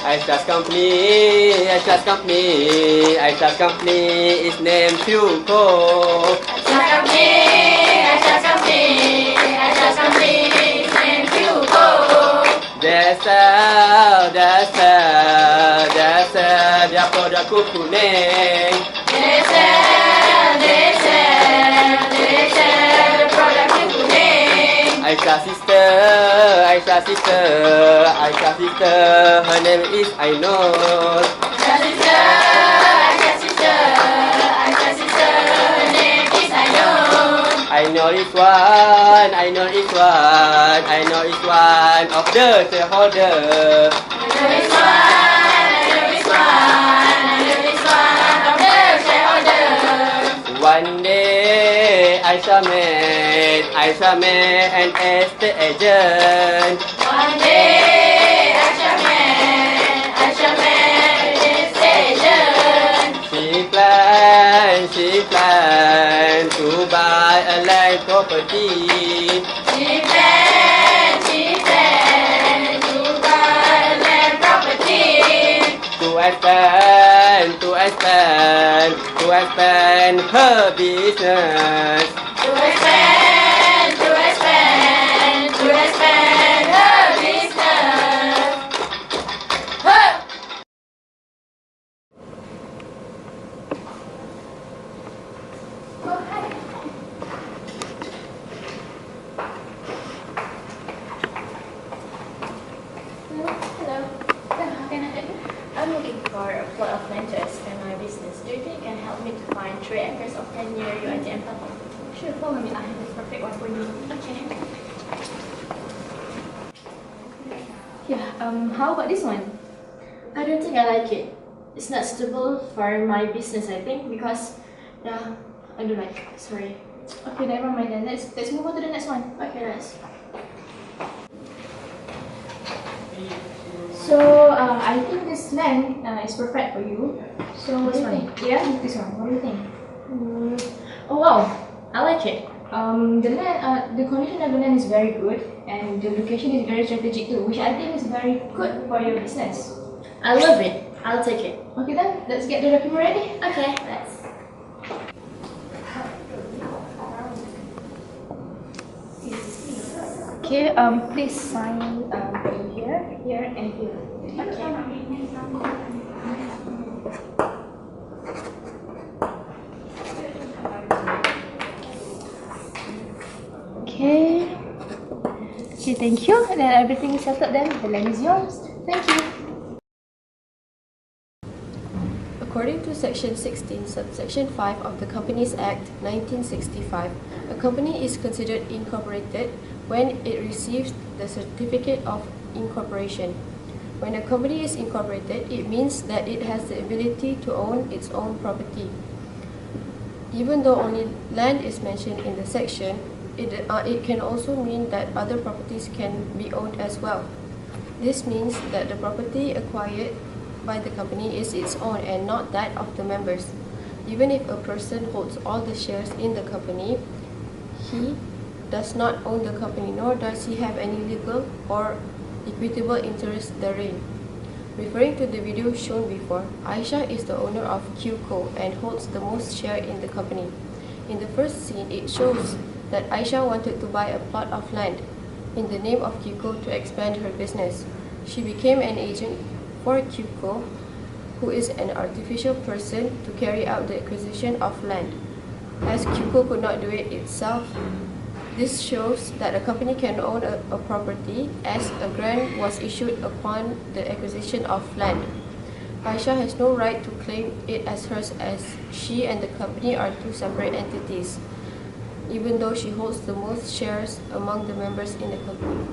Aisha's company is named Qco. Aisha's company is named Qco. That's their product kuning. They sell the product kuning. Aisha's sister, her name is Ainur. Aisha's sister, her name is Ainur. Ainur is one of the shareholders. Ainur is one of the shareholders. One day Aisha met an estate agent. One day Aisha met an estate agent. She planned to buy a land property. She planned to buy a land property. To expand her business. To expand her business. Huh. Oh, hi. Hello. How can I help you? I'm looking for a plot of land to expand my business. Do you think you can help me to find 3 acres of land near UITM platform? Sure, follow me. I have the perfect one for you. Okay. Yeah, how about this one? I don't think I like it. It's not suitable for my business, I think, because yeah, I don't like it. Sorry. Okay, never mind then. Let's move on to the next one. Okay, nice. So, I think this land is perfect for you. So, what do you This one? think? Yeah, this one. What do you think? Oh wow, I like it. The land, the condition of the land is very good, and the location is very strategic too, which I think is very good for your business. I love it. I'll take it. Okay then, let's get the document ready. Okay, let's. Okay, please sign here, and here. Okay. Okay, thank you. Then everything is settled then. The land is yours. Thank you. According to Section 16, Subsection 5 of the Companies Act 1965, a company is considered incorporated when it receives the certificate of incorporation. When a company is incorporated, it means that it has the ability to own its own property. Even though only land is mentioned in the section, it can also mean that other properties can be owned as well. This means that the property acquired by the company is its own and not that of the members. Even if a person holds all the shares in the company, he does not own the company, nor does he have any legal or equitable interest therein. Referring to the video shown before, Aisha is the owner of Qco and holds the most share in the company. In the first scene, it shows that Aisha wanted to buy a plot of land in the name of Qco to expand her business. She became an agent for Qco, who is an artificial person, to carry out the acquisition of land. As Qco could not do it itself, this shows that a company can own a property, as a grant was issued upon the acquisition of land. Aisha has no right to claim it as hers, as she and the company are two separate entities, even though she holds the most shares among the members in the company.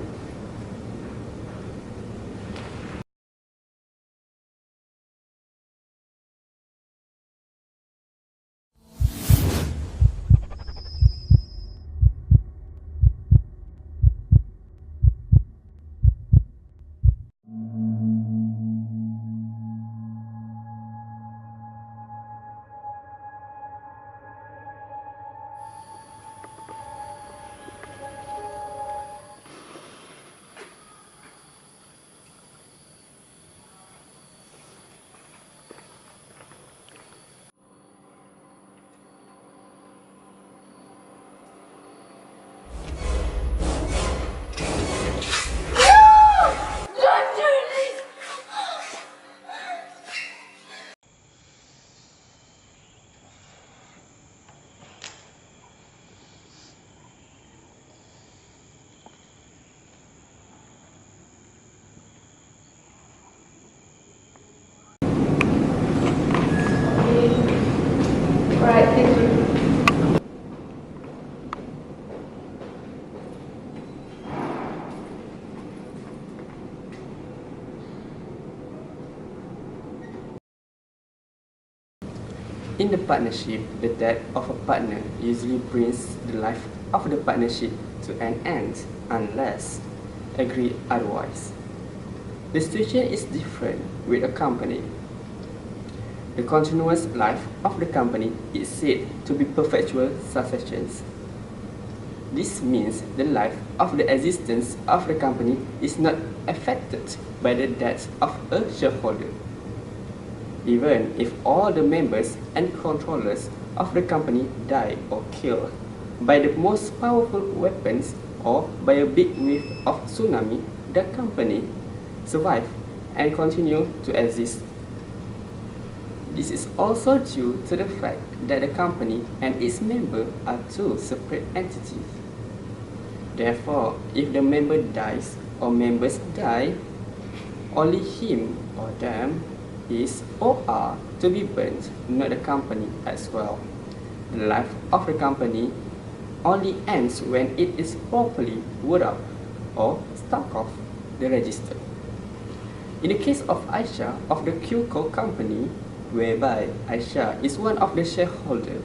In the partnership, the death of a partner usually brings the life of the partnership to an end unless agreed otherwise. The situation is different with a company. The continuous life of the company is said to be perpetual successions. This means the life of the existence of the company is not affected by the death of a shareholder. Even if all the members and controllers of the company die or killed by the most powerful weapons or by a big wave of tsunami, the company survives and continues to exist. This is also due to the fact that the company and its members are two separate entities. Therefore, if the member dies or members die, only him or them is or are to be burnt, not the company as well. The life of the company only ends when it is properly word up or struck off the register. In the case of Aisha of the Q-Co company, whereby Aisha is one of the shareholders,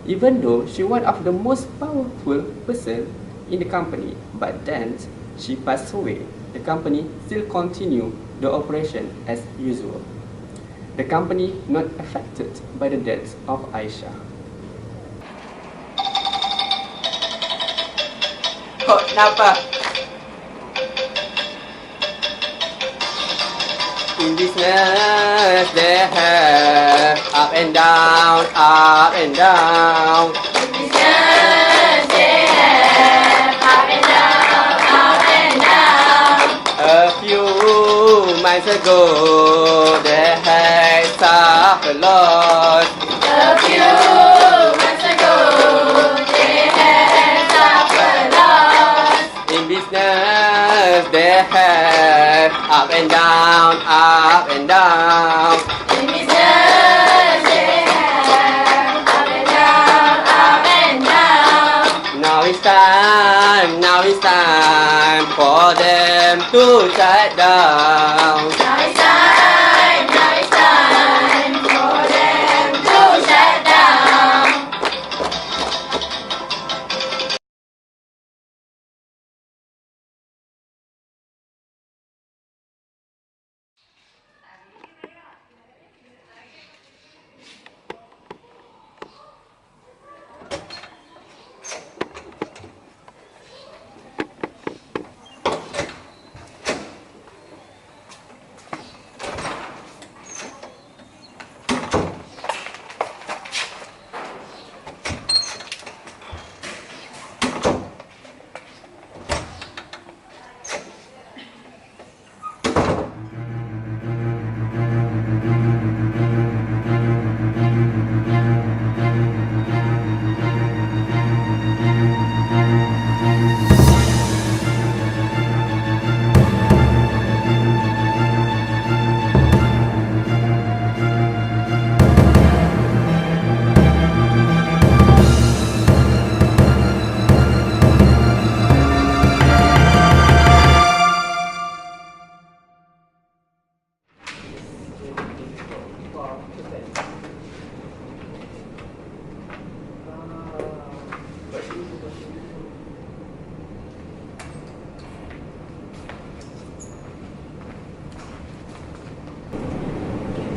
even though she one of the most powerful person in the company, but then she passed away, the company still continue the operation as usual. The company not affected by the death of Aisha. Kok kenapa? In business they have up and down, up and down. In business they have up and down, up and down. A few months ago they had suffered loss. A few months ago they had suffered loss. In business they have up and down, up and down. In business they have up and down, up and down. Now it's time for them to shut down. Now it's time for them to shut down.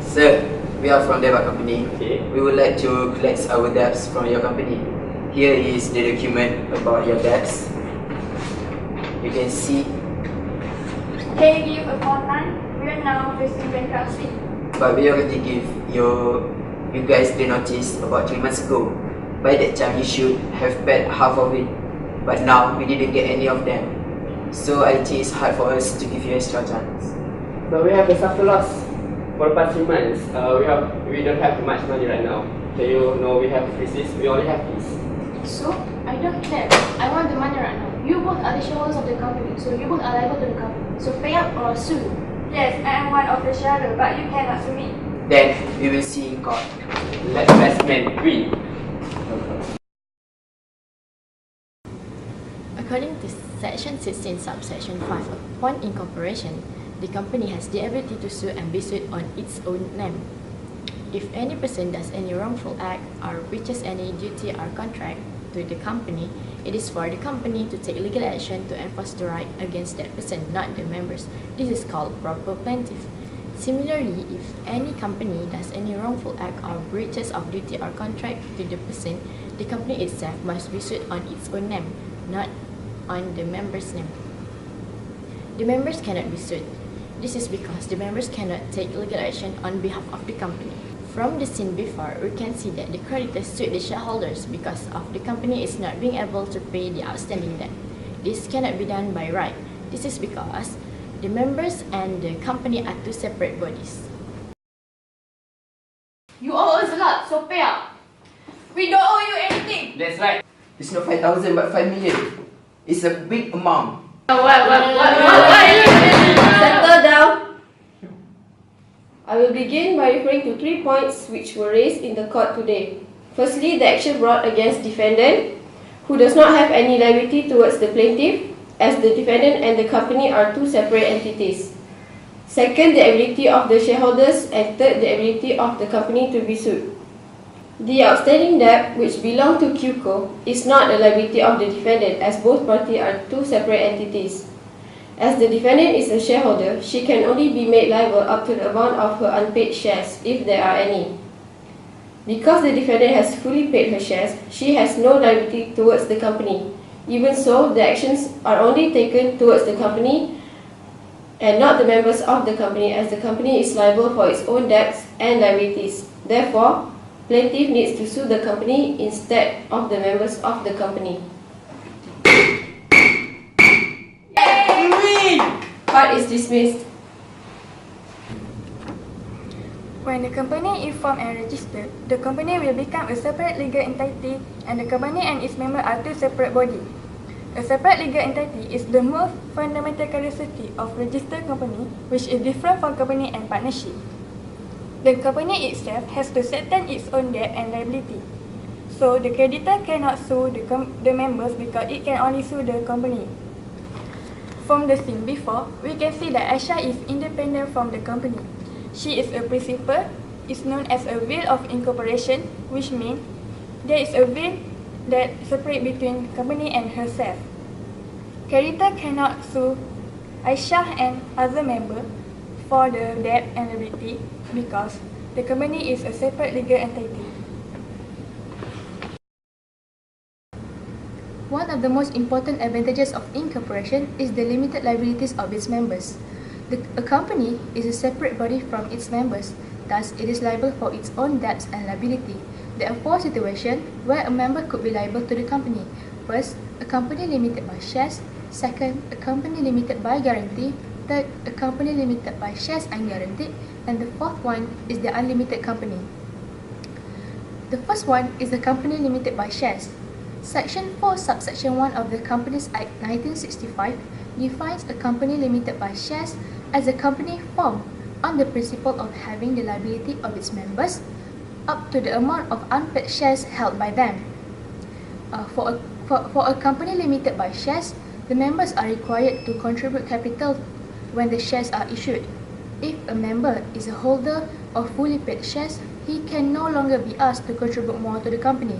Sir, we are from the company. Okay. We would like to collect our debts from your company. Here is the document about your debts. You can see, Can you give a timeline? We are now facing bankruptcy. but we already give you guys the notice about 3 months ago. By that time, you should have paid half of it. But now, we didn't get any of them. So I think it's hard for us to give you extra chance. But we have a suffer loss for the past 3 months. We don't have much money right now. Okay, you know we have crisis. We only have this. So, I don't care. I want the money right now. You both are the shareholders of the company, so you both are liable to the company. So pay up or sue. Yes, I am one of the shadow, but you cannot sue me. Then, we will see in court. Let the best man win. According to Section 16, Subsection 5, upon incorporation, the company has the ability to sue and be sued on its own name. If any person does any wrongful act or breaches any duty or contract to the company, it is for the company to take legal action to enforce the right against that person, not the members. This is called proper plaintiff. Similarly, if any company does any wrongful act or breaches of duty or contract to the person, the company itself must be sued on its own name, not on the members' name. The members cannot be sued. This is because the members cannot take legal action on behalf of the company. From the scene before, we can see that the creditors sued the shareholders because of the company is not being able to pay the outstanding debt. This cannot be done by right. This is because the members and the company are two separate bodies. You owe us a lot, so pay up. We don't owe you anything. That's right. It's not 5,000 but 5 million. It's a big amount. Settle down. I will begin by referring to 3 points which were raised in the court today. Firstly, the action brought against defendant, who does not have any liability towards the plaintiff, as the defendant and the company are two separate entities. Second, the ability of the shareholders, and third, the ability of the company to be sued. The outstanding debt, which belonged to QCO, is not a liability of the defendant, as both parties are two separate entities. As the defendant is a shareholder, she can only be made liable up to the amount of her unpaid shares, if there are any. Because the defendant has fully paid her shares, she has no liability towards the company. Even so, the actions are only taken towards the company and not the members of the company, as the company is liable for its own debts and liabilities. Therefore, plaintiff needs to sue the company instead of the members of the company. Court is dismissed. When the company is formed and registered, the company will become a separate legal entity, and the company and its members are two separate bodies. A separate legal entity is the most fundamental characteristic of registered company, which is different from company and partnership. The company itself has to settle its own debt and liability. So the creditor cannot sue the members because it can only sue the company. From the scene before, we can see that Aisha is independent from the company. She is a principal, is known as a will of incorporation, which means there is a will that separates between company and herself. Creditor cannot sue Aisha and other members for the debt and liability because the company is a separate legal entity. One of the most important advantages of incorporation is the limited liabilities of its members. A company is a separate body from its members, thus it is liable for its own debts and liability. There are 4 situations where a member could be liable to the company. First, a company limited by shares. Second, a company limited by guarantee. Third, a company limited by shares unguaranteed. And the fourth one is the unlimited company. The first one is the company limited by shares. Section 4, subsection 1 of the Companies Act 1965 defines a company limited by shares as a company formed on the principle of having the liability of its members up to the amount of unpaid shares held by them. For a company limited by shares, the members are required to contribute capital when the shares are issued. If a member is a holder of fully paid shares, he can no longer be asked to contribute more to the company.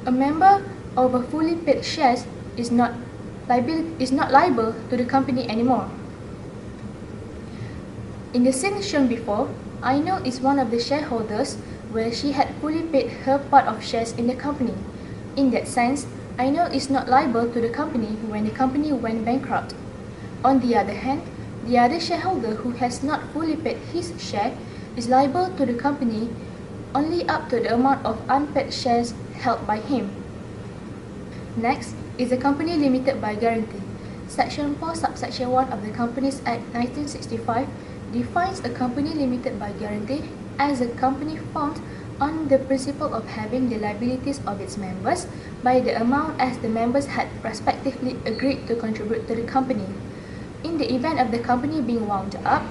A member of a fully paid shares is not liable to the company anymore. In the scene shown before, Aino is one of the shareholders where she had fully paid her part of shares in the company. In that sense, Aino is not liable to the company when the company went bankrupt. On the other hand, the other shareholder who has not fully paid his share is liable to the company only up to the amount of unpaid shares held by him. Next is a company limited by guarantee. Section 4, subsection 1 of the Companies Act 1965 defines a company limited by guarantee as a company formed on the principle of having the liabilities of its members by the amount as the members had respectively agreed to contribute to the company. In the event of the company being wound up,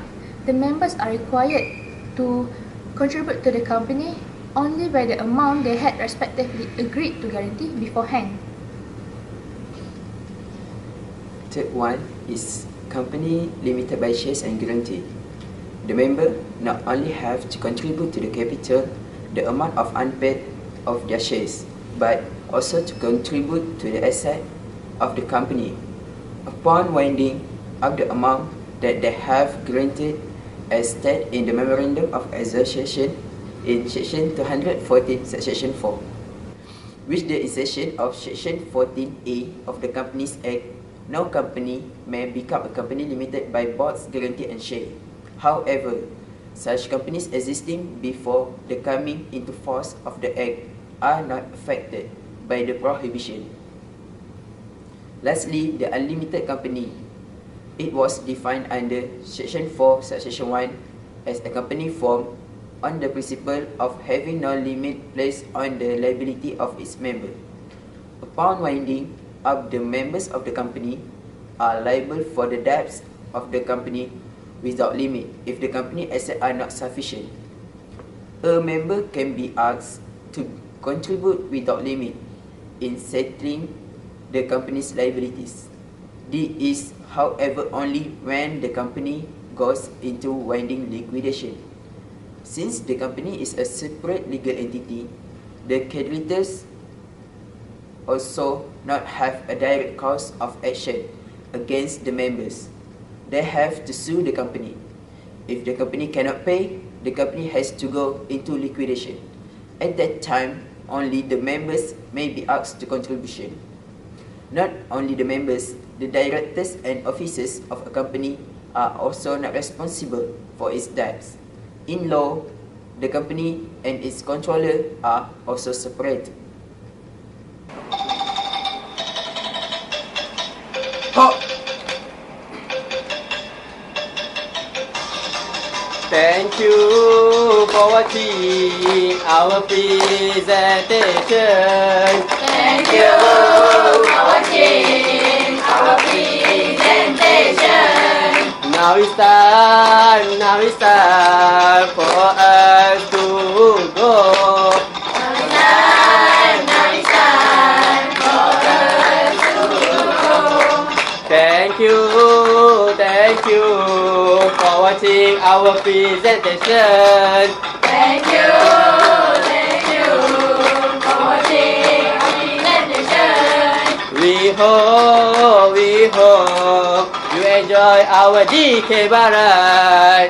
the members are required to contribute to the company only by the amount they had respectively agreed to guarantee beforehand. Third one is company limited by shares and guarantee. The member not only have to contribute to the capital, the amount of unpaid of their shares, but also to contribute to the asset of the company. Upon winding up the amount that they have granted as stated in the Memorandum of Association in Section 214, Section 4, with the insertion of Section 14A of the Companies Act, no company may become a company limited by board's guarantee and share. However, such companies existing before the coming into force of the Act are not affected by the prohibition. Lastly, the unlimited company. It was defined under Section 4, Section 1 as a company formed on the principle of having no limit placed on the liability of its members. Upon winding up, the members of the company are liable for the debts of the company without limit if the company assets are not sufficient. A member can be asked to contribute without limit in settling the company's liabilities. This is, however, only when the company goes into winding liquidation. Since the company is a separate legal entity, the creditors also not have a direct cause of action against the members. They have to sue the company. If the company cannot pay, the company has to go into liquidation. At that time, only the members may be asked to contribution. Not only the members, the directors and officers of a company are also not responsible for its debts. In law, the company and its controller are also separate. Thank you for watching our presentation. Thank you for watching our presentation. Now it's time for us to go. Now it's time for us to go. Thank you for watching our presentation. Thank you for watching our presentation. We hope you enjoy our Dikir Barat.